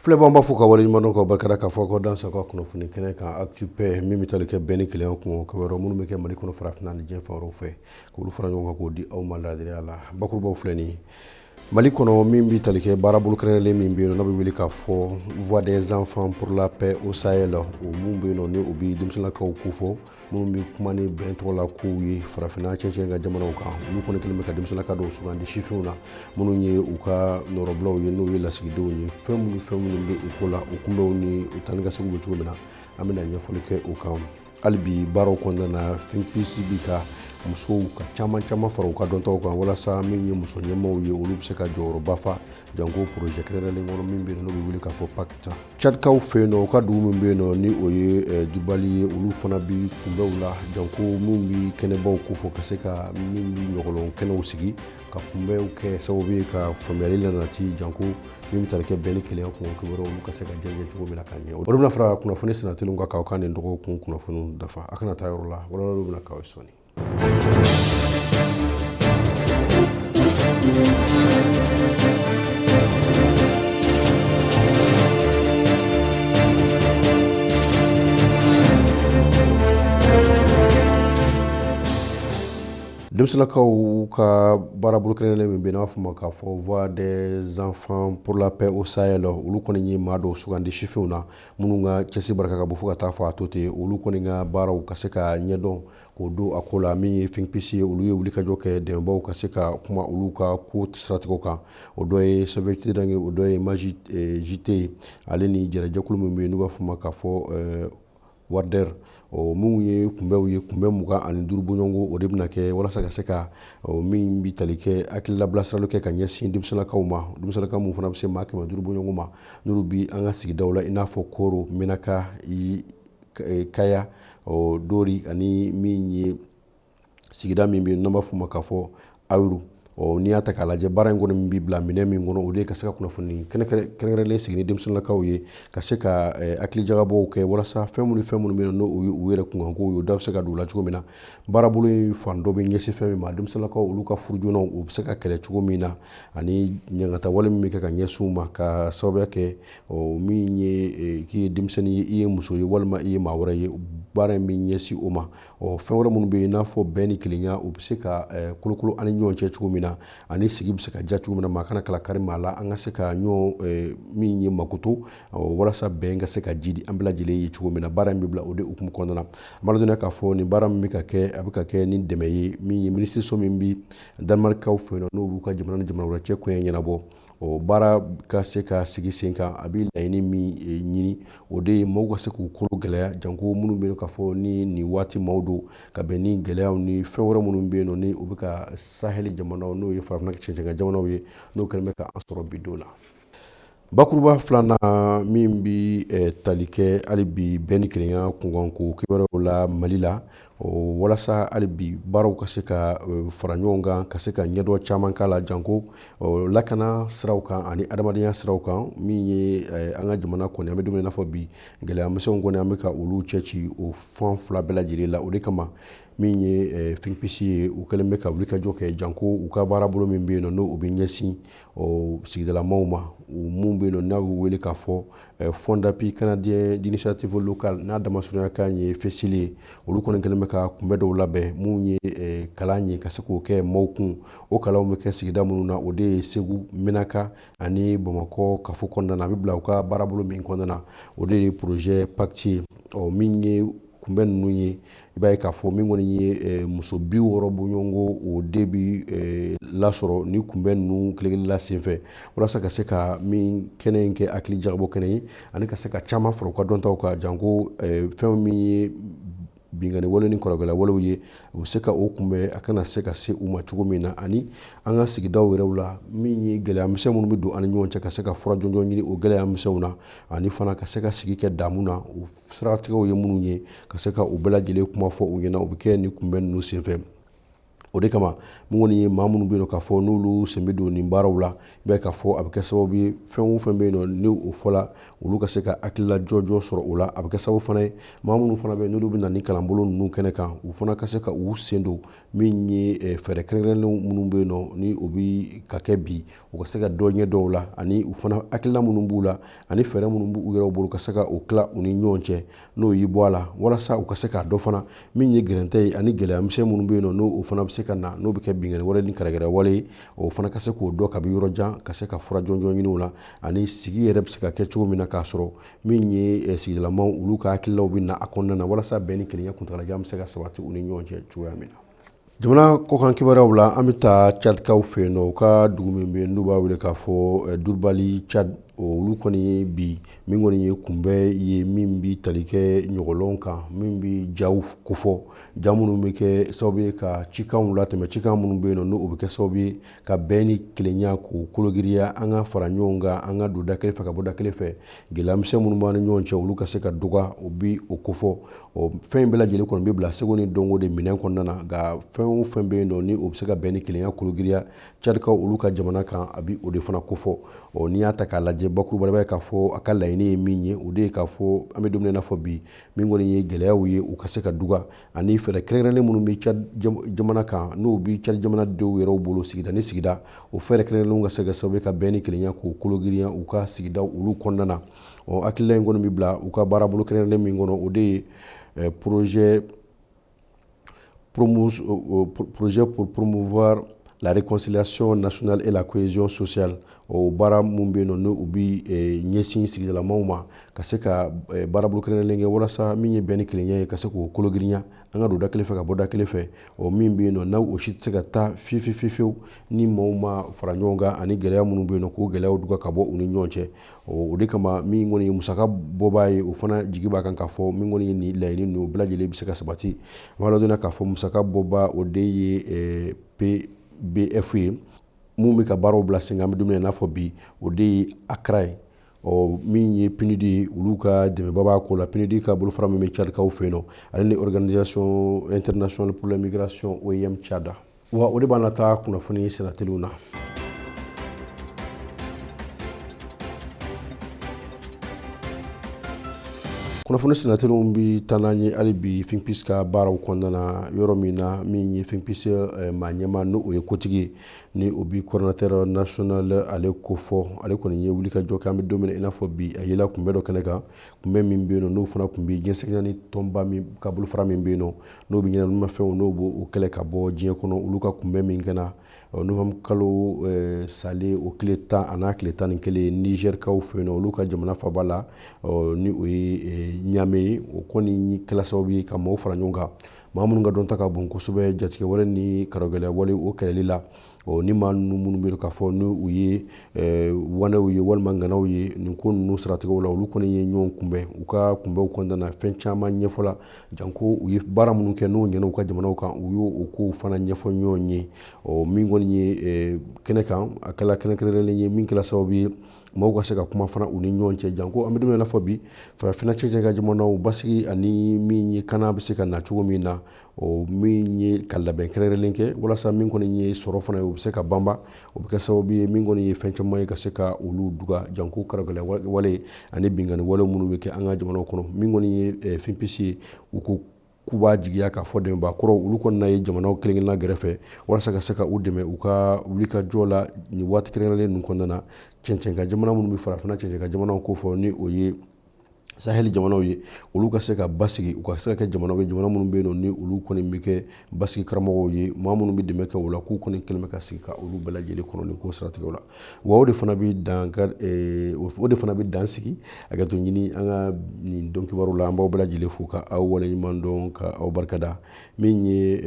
Filɛbɔn b'a fɔ ka waleɲuman ka barikada k'a fɔ ko dansa ka kunnafoni kɛnɛ kan actu-paix min bɛ tali kɛ bɛn ni keleya kun kibaruya minnu bɛ kɛ Mali kɔnɔ farafinna ani diɲɛ fan wɛrɛw fɛ k'olu fara ɲɔgɔn kan k'o di aw ma laadiriya la bakurubaw filɛ nin ye Mali kɔnɔ min bɛ tali kɛ baarabolo kɛrɛnkɛrɛnlen min bɛ yen n'a bɛ wele k'a fɔ Voix des enfants pour la paix au Sahel o mun bɛ yen ni o bɛ denmisɛnninlakaw ko fɔ minnu bɛ kuma ni bɛn tɔgɔla kow ye farafinna cɛncɛn ka jamanaw kan olu kɔni kelen bɛ ka denmisɛnninlaka dɔw sugandi sifinw na minnu ye u ka nɔrɔbulaw ye n'o ye lasigidenw ye fɛn minnu bɛ u ko la u kunbɛnw ni u tani ka segiw bɛ cogo min na an bɛna ɲɛfɔli kɛ o kan hali bi baaraw kɔnɔna na FINPIS bi ka musow ka caman fara u ka dɔntaw kan walasa min ye muso ɲɛmaaw ye olu bɛ se ka jɔyɔrɔba fa janko projet kɛrɛnkɛrɛnlen kɔnɔ min bɛ yen n'o bɛ wele k'a fɔ PACTA Tchadkaw fɛ yen nɔ u ka dugu min bɛ yen nɔ ni o ye Dibali ye olu fana bi kunbɛw la janko min bɛ kɛnɛbaw ko fɔ ka se ka min bɛ ɲɔgɔlɔn kɛnɛw sigi ka kunbɛw kɛ sababu ye ka faamuyali nati janko min bɛ tali kɛ bɛn ni keleya kun kibaruyaw olu ka se ka jɛngɛ cogo min na ka ɲɛ o de bɛna fara kunnafoni senatelinw kan k'aw ka nin dɔgɔkun kunnafoniw dafa a kana taa yɔrɔ la walawalaw bɛna k'aw ye sɔnni. Denmisɛnninlakaw ka baarabolo kɛrɛnkɛrɛnlen min bɛ n'a fɔ ma k'a fɔ Voix des enfants pour la paix au Sahel olu kɔni ye maa dɔw sugandi sifinw na minnu ka cɛsiri barika ka bon fo ka taa fɔ a to ten olu kɔni ka baaraw ka se ka ɲɛdɔn k'o don a ko la min ye FINPIS ye olu ye wulikajɔ kɛ dɛmɛbaw ka se ka kuma olu ka ko siratigɛw kan o dɔ ye Sɔvɛti dange o dɔ ye Maji JT ale ni jɛrɛjɛkulu min bɛ yen n'u b'a fɔ ma k'a fɔ Warder minnu ye kunbɛw ye kunbɛn 25 bɔɲɔgɔnko o de bɛna kɛ walasa ka se ka min bɛ tali kɛ hakilila bilasirali kɛ ka ɲɛsin denmisɛnninlakaw ma denmisɛnninlaka minnu fana bɛ se maa 500 bɔɲɔgɔnko ma n'olu bi an ka sigidaw la i n'a fɔ Koro Menaka Kaya Dori ani min ye sigida min bɛ yen n'an b'a fɔ ma k'a fɔ Ayiru n'i y'a ta k'a lajɛ baara in kɔni min bɛ bila minɛn min kɔnɔ o de ye ka se ka kunnafoni kɛrɛnkɛrɛnlen sigi ni denmisɛnninlakaw ye ka se ka hakilijagabɔw kɛ walasa fɛn minnu bɛ yen n'o u yɛrɛ kunkanko ye da bɛ se ka don u la cogo min na baarabolo in fan dɔ bɛ ɲɛsin fɛn min ma denmisɛnninlakaw olu ka furujɔnaw u bɛ se ka kɛlɛ cogo min na ani ɲangata wale min bɛ kɛ ka ɲɛsin u ma ka sababuya kɛ min ye k'i ye denmisɛnnin ye i ye muso ye walima i ye maa wɛrɛ ye baara in bɛ ɲɛsin o ma fɛn wɛrɛ minnu bɛ yen n'a fɔ bɛn ni kelenya u bɛ se ka kolokolo ani ɲɔgɔn cɛ cogo min na ani sigi bɛ se ka diya cogo min na maa kana kala kari maa la an ka se ka ɲɔgɔn min ye makoto walasa bɛn ka se ka jidi an bɛɛ lajɛlen ye cogo min na baara in bɛ bila o de hukumu kɔnɔna na an b'a dɔn k'a fɔ nin baara min bɛ ka kɛ a bɛ ka kɛ ni dɛmɛ ye min ye minisiriso min bɛ Danemarikaw fɛ yen n'o b'u ka jamana ni jamana wɛrɛ cɛ koɲɛ ɲɛnabɔ baara ka se ka sigi sen kan a bɛ laɲini min ɲini o de ye maaw ka se k'u kolo gɛlɛya janko minnu bɛ yen k'a fɔ ni nin waati maaw don ka bɛn ni gɛlɛyaw ni fɛn wɛrɛ minnu bɛ yen ni o bɛ ka saheli jamanaw n'o ye farafinna cɛncɛn jamanaw ye n'o kɛlen bɛ ka an sɔrɔ bi don na bakuruba filanan min bɛ tali kɛ hali bi bɛn ni kelenya kunkanko kibaruyaw la Mali la walasa hali bi baaraw ka se ka fara ɲɔgɔn kan ka se ka ɲɛdɔn caman k'a la janko lakana siraw kan ani adamadenya siraw kan min ye an ka jamana kɔni an bɛ dumuni i n'a fɔ bi gɛlɛyamisɛnw kɔni an bɛ ka olu cɛci o fan fila bɛɛ lajɛlen la o de kama min ye FINPIS ye u kɛlen bɛ ka wulikajɔ kɛ janko u ka baarabolo min bɛ yen n'o u bɛ ɲɛsin sigidalamaw ma mun bɛ yen n'a bɛ wele k'a fɔ Fonds d'appui canadien d'initiative locale n'a damasurunya kan ye FESIL ye olu kɔni kɛlen bɛ ka kunbɛ dɔw labɛn mun ye kalan ye ka se k'o kɛ maaw kun o kalanw bɛ kɛ sigida minnu na o de ye Segu Menaka ani Bamakɔ kafo kɔnɔna na a bɛ bila u ka baarabolo min kɔnɔna na o de ye projet PACTA ye min ye kunbɛn ninnu ye i b'a ye k'a fɔ min kɔni ye muso 60 bɔɲɔgɔnko o de bɛ lasɔrɔ ni kunbɛn ninnu kelen-kelenna senfɛ walasa ka se ka min kɛnɛ in kɛ hakilijagabɔ kɛnɛ ye ani ka se ka caman fara u ka dɔntaw kan janko fɛn min ye bingani wale ni kɔrɔgɛla walew ye u bɛ se ka o kunbɛn a kana se ka se u ma cogo min na ani an ka sigidaw yɛrɛw la min ye gɛlɛyamisɛn minnu bɛ don ani ɲɔgɔn cɛ ka se ka fura jɔnjɔn ɲini o gɛlɛyamisɛnw na ani fana ka se ka sigi kɛ daamu na o siratigɛw ye minnu ye ka se ka u bɛɛ lajɛlen kuma fɔ u ɲɛna u bɛ kɛ ni kunbɛn ninnu senfɛ o de kama mun kɔni ye maa minnu bɛ yen nɔ k'a fɔ n'olu sen bɛ don nin baaraw la i b'a ye k'a fɔ a bɛ kɛ sababu ye fɛn o fɛn bɛ yen nɔ ni o fɔla olu ka se ka hakilila jɔjɔ sɔrɔ o la a bɛ kɛ sababu fana ye maa minnu fana bɛ yen n'olu bɛ na ni kalanbolo ninnu kɛnɛ kan u fana ka se ka u sen don min ye fɛɛrɛ kɛrɛnkɛrɛnnenw minnu bɛ yen nɔ ni o bɛ ka kɛ bi u ka se ka dɔ ɲɛ dɔw la ani u fana hakilila minnu b'u la ani fɛɛrɛ minnu b'u yɛrɛw bolo ka se ka o tila u ni ɲɔgɔn cɛ n'o y'i bɔ a la walasa u ka se k'a dɔ fana min ye gɛrɛntɛ ye ani gɛlɛyamisɛn minnu bɛ yen nɔ n'o fana bɛ se ka na n'o bɛ kɛ bingani wale ni kɛrɛkɛrɛ wale ye o fana ka se k'o dɔn kabi yɔrɔ jan ka se ka fura jɔnjɔn ɲini o la ani sigi yɛrɛ bɛ se ka kɛ cogo min na k'a sɔrɔ min ye sigidalamaw olu ka hakililaw bɛ na a kɔnɔna na walasa bɛn ni kelenya kuntagalajan bɛ se ka sabati u ni ɲɔgɔn cɛ cogoya min na. Jamana kɔkan kibaruyaw la an bɛ taa Cadikaw fɛ yen nɔ u ka dugu min bɛ yen n'u b'a wele k'a fɔ Durubali Cad olu kɔni ye bi min kɔni ye kunbɛ ye min bɛ tali kɛ ɲɔgɔlɔn kan min bɛ jaw kofɔ ja minnu bɛ kɛ sababu ye ka cikanw latɛmɛ cikan minnu bɛ yen nɔ n'o bɛ kɛ sababu ye ka bɛn ni kelenya k'o kologiriya an ka fara ɲɔgɔn kan an ka don da kelen fɛ ka bɔ da kelen fɛ gɛlɛyamisɛn minnu b'an ni ɲɔgɔn cɛ olu ka se ka dɔgɔya o bi o kofɔ fɛn in bɛɛ lajɛlen kɔni bɛ bila seko ni dɔnko de minɛn kɔnɔna na nka fɛn o fɛn bɛ yen nɔ ni o bɛ se ka bɛn ni kelenya kologiriya Cadikaw olu ka jamana kan a bi o de fana kofɔ n'i y'a ta k'a lajɛ bakuruba b'a ye k'a fɔ a ka laɲini ye min ye o de ye k'a fɔ an bɛ don min na i n'a fɔ bi min kɔni ye gɛlɛyaw ye u ka se ka duga ani fɛɛrɛ kɛrɛnkɛrɛnnen minnu bɛ Cad jamana kan n'o bɛ Cad jamanadenw yɛrɛw bolo sigida ni sigida o fɛɛrɛ kɛrɛnkɛrɛnnenw ka se ka sababu ye ka bɛn ni kelenya k'o kologiriya u ka sigidaw olu kɔnɔna na hakilila in kɔni bɛ bila u ka baarabolo kɛrɛnkɛrɛnnen min kɔnɔ o de ye projet pour promouvoir la réconciliation nationale et la cohésion sociale o baara mun bɛ yen nɔ n'u bɛ ɲɛsin sigidalamaw ma ka se ka baarabolo kɛrɛnkɛrɛnnen kɛ walasa min ye bɛn ni kelenya ye ka se k'o kologiriya an ka don da kelen fɛ ka bɔ da kelen fɛ min bɛ yen nɔ n'aw o si tɛ se ka taa fiyewu ni maaw ma fara ɲɔgɔn kan ani gɛlɛya minnu bɛ yen nɔ k'o gɛlɛyaw duga ka bɔ u ni ɲɔgɔn cɛ o de kama min kɔni ye musaka bɔbaa ye o fana jigi b'a kan k'a fɔ min kɔni ye nin laɲini ninnu o bɛɛ lajɛlen bɛ se ka sabati an b'a ladɔnniya k'a fɔ musaka bɔbaa o de ye PBF ye mun bɛ ka baaraw bila sen kan an bɛ don min na i n'a fɔ bi o de ye ACRA ye min ye PNUD ye olu ka dɛmɛba b'a ko la PNUD ka bolofara min bɛ Cadikaw fɛ yen nɔ ale ni Organisation Internationale pour la Migration OIM Tchad wa o de b'an lataa kunnafoni senateliw na. Kunnafoni senateliw bɛ taa n'an ye hali bi FINPIS ka baaraw kɔnɔna na yɔrɔ min na min ye FINPIS maa ɲɛmaa n'o ye kotigi ye ni o bi coordinateur national ale ko fɔ ale kɔni ye wuli ka jɔ kɛ an bɛ don min na i n'a fɔ bi a yela kunbɛ dɔ kɛnɛ kan kunbɛ min bɛ yen nɔ n'o fana tun bɛ diɲɛsɛgɛnya ni tɔnba min ka bolofara min bɛ yen nɔ n'o bɛ ɲɛnaminimafɛnw n'o b'o kɛlɛ ka bɔ diɲɛ kɔnɔ olu ka kunbɛ min kɛna novembre kalo sale o tile 10 a n'a tile 11 Nigɛrikaw fɛ yen nɔ olu ka jamana faaba la ni o ye Ɲame ye o kɔni kɛla sababu ye ka maaw fara ɲɔgɔn kan maa minnu ka dɔn ta ka bon kosɛbɛ jatigɛ wale ni karagɛlɛya wale o kɛlɛli la ni maa minnu bɛ k'a fɔ ni u ye wanew ye walima nganaw ye nin ko ninnu siratigɛw la olu kɔni ye ɲɔgɔn kunbɛn u ka kunbɛw kɔnɔna na fɛn caman ɲɛfɔla janko u ye baara minnu kɛ n'o ɲɛna u ka jamanaw kan u y'o kow fana ɲɛfɔ ɲɔgɔn ye min kɔni ye kɛnɛ kan a kɛla kɛnɛkɛrɛnlen ye min kɛla sababu ye maaw ka se ka kuma fana u ni ɲɔgɔn cɛ janko an bɛ don min na i n'a fɔ bi farafinna cɛncɛn ka jamanaw basigi ani min ye kana bɛ se ka na cogo min na min ye ka labɛn kɛrɛnkɛrɛnlen kɛ walasa min kɔni ye sɔrɔ fana ye o bɛ se ka banba o bɛ kɛ sababu ye min kɔni ye fɛn caman ye ka se ka olu duga janko karagɛlɛya wale ani bingani wale minnu bɛ kɛ an ka jamanaw kɔnɔ min kɔni ye FINPIS ye u ko k'u b'a jigiya k'a fɔ dɛmɛbaa kɔrɔw olu kɔnɔna ye jamanaw kelen-kelenna gɛrɛfɛ walasa ka se ka u dɛmɛ u ka wuli ka jɔ la nin waati kɛrɛnkɛrɛnlen ninnu kɔnɔna na cɛncɛn ka jamana minnu bɛ farafinna cɛncɛn ka jamanaw ko fɔ ni o ye Sahel jamanaw ye olu ka se ka basigi u ka se ka kɛ jamanaw ye jamana minnu bɛ yen nɔ ni olu kɔni bɛ kɛ basigi karamɔgɔw ye maa minnu bɛ dɛmɛ kɛ o la k'u kɔni kɛlen bɛ ka sigi ka olu bɛɛ lajɛlen kɔnɔ nin ko siratigɛw la wa o de fana bɛ dan sigi a ka to ɲini an ka nin dɔn kibaru la an b'aw bɛɛ lajɛlen fo ka aw waleɲuman dɔn ka aw barikada min ye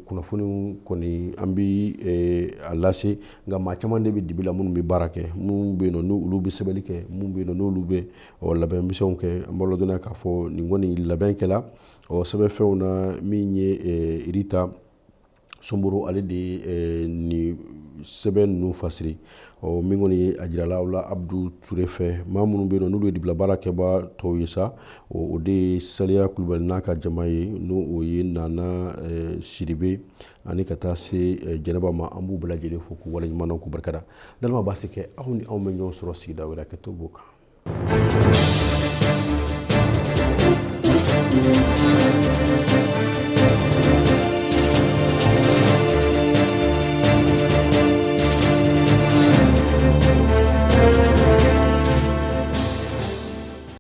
kunnafoniw kɔni an bɛ a lase nka maa caman de bɛ dibi la minnu bɛ baara kɛ minnu bɛ yen nɔ n'olu bɛ sɛbɛnni kɛ minnu bɛ yen nɔ n'olu bɛ labɛnmisɛnw kɛ an b'a ladɔnniya k'a fɔ nin kɔni labɛn kɛla sɛbɛnfɛnw na min ye Irita Somboro ale de ni sɛbɛn ninnu fasiri min kɔni ye a jirala la Abdou Touré fɛ maa minnu bɛ yen n'olu ye dibila baara kɛbaa tɔw ye sa o de ye Saliya Kulubali n'a ka jama ye n'o ye Nana Sidibe ani ka taa se Jɛnɛba ma an b'u bɛɛ lajɛlen fo k'u waleɲuman k'u barikada dalima b'a se kɛ aw ni anw bɛ ɲɔgɔn sɔrɔ sigida wɛrɛ kɛto b'o kan.